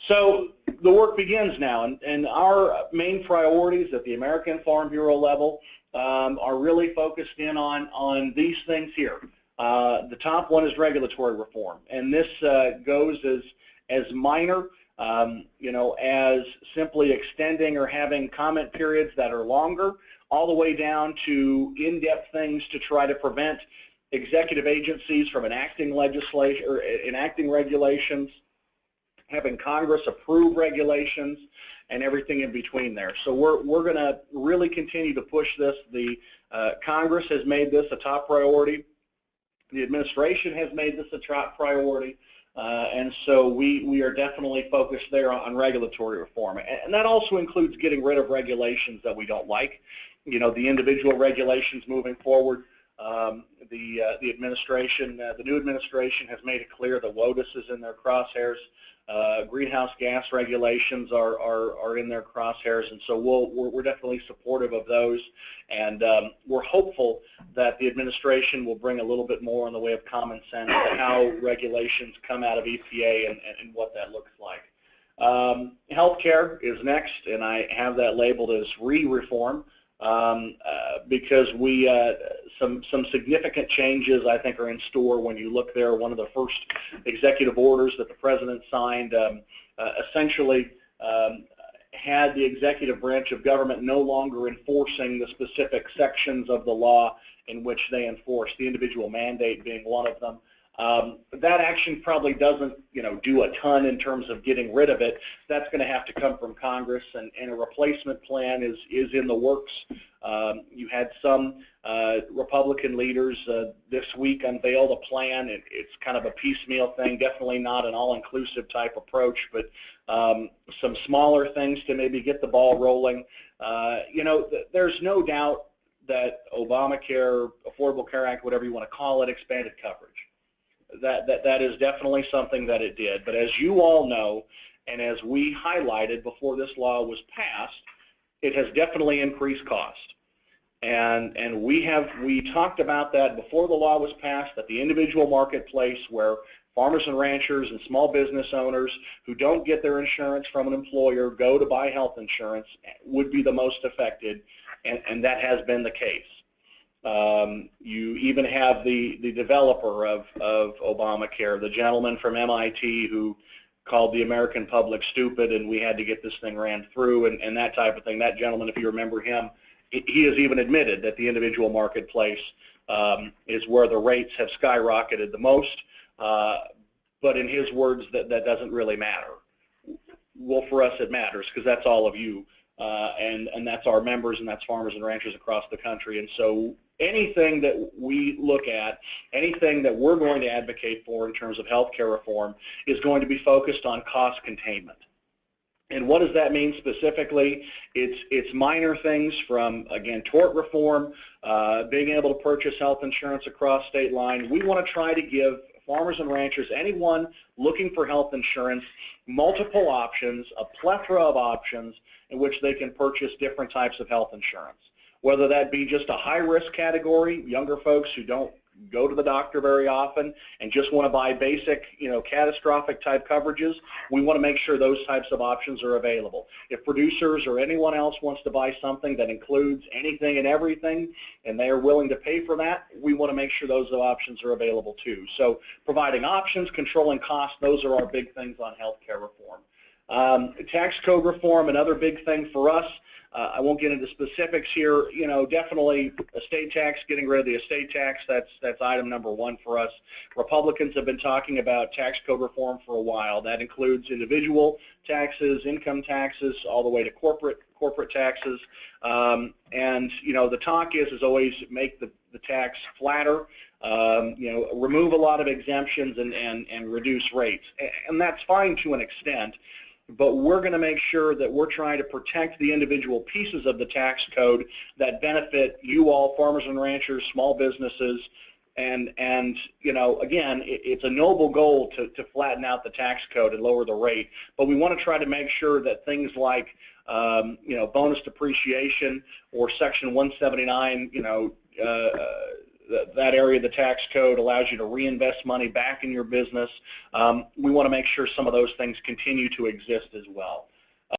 So the work begins now, and our main priorities at the American Farm Bureau level are really focused in on these things here. The top one is regulatory reform, and this goes as minor, as simply extending or having comment periods that are longer, all the way down to in-depth things to try to prevent executive agencies from enacting legislation or enacting regulations, having Congress approve regulations, and everything in between there. So we're going to really continue to push this. The Congress has made this a top priority. The administration has made this a top priority. And so we are definitely focused there on regulatory reform. And that also includes getting rid of regulations that we don't like. The individual regulations moving forward. The administration, the new administration has made it clear that WOTUS is in their crosshairs. Greenhouse gas regulations are in their crosshairs, and so we're definitely supportive of those, and we're hopeful that the administration will bring a little bit more in the way of common sense to how regulations come out of EPA and what that looks like. Healthcare is next, and I have that labeled as reform. Because some significant changes I think are in store when you look there. One of the first executive orders that the president signed essentially had the executive branch of government no longer enforcing the specific sections of the law in which they enforce, the individual mandate being one of them. That action probably doesn't, do a ton in terms of getting rid of it. That's going to have to come from Congress, and a replacement plan is in the works. You had some Republican leaders this week unveil a plan. It's kind of a piecemeal thing, definitely not an all-inclusive type approach, but some smaller things to maybe get the ball rolling. There's no doubt that Obamacare, Affordable Care Act, whatever you want to call it, expanded coverage. That is definitely something that it did. But as you all know, and as we highlighted before this law was passed, it has definitely increased cost. And we talked about that before the law was passed, that the individual marketplace where farmers and ranchers and small business owners who don't get their insurance from an employer go to buy health insurance would be the most affected, and that has been the case. You even have the developer of Obamacare, the gentleman from MIT who called the American public stupid, and we had to get this thing ran through, and that type of thing. That gentleman, if you remember him, he has even admitted that the individual marketplace is where the rates have skyrocketed the most, but in his words, that doesn't really matter. Well, for us it matters, because that's all of you, and that's our members, and that's farmers and ranchers across the country. And so anything that we look at, anything that we're going to advocate for in terms of health care reform is going to be focused on cost containment. And what does that mean specifically? It's minor things from, again, tort reform, being able to purchase health insurance across state lines. We want to try to give farmers and ranchers, anyone looking for health insurance, multiple options, a plethora of options in which they can purchase different types of health insurance. Whether that be just a high-risk category, younger folks who don't go to the doctor very often and just want to buy basic, catastrophic type coverages, we want to make sure those types of options are available. If producers or anyone else wants to buy something that includes anything and everything and they are willing to pay for that, we want to make sure those options are available too. So providing options, controlling costs, those are our big things on health care reform. Tax code reform, another big thing for us. I won't get into specifics here. Definitely estate tax, getting rid of the estate tax, that's item number one for us. Republicans have been talking about tax code reform for a while. That includes individual taxes, income taxes, all the way to corporate taxes. And the talk is always make the tax flatter, remove a lot of exemptions and reduce rates. And that's fine to an extent. But we're going to make sure that we're trying to protect the individual pieces of the tax code that benefit you all, farmers and ranchers, small businesses, and again, it's a noble goal to flatten out the tax code and lower the rate, but we want to try to make sure that things like bonus depreciation or Section 179, that area of the tax code allows you to reinvest money back in your business. We want to make sure some of those things continue to exist as well.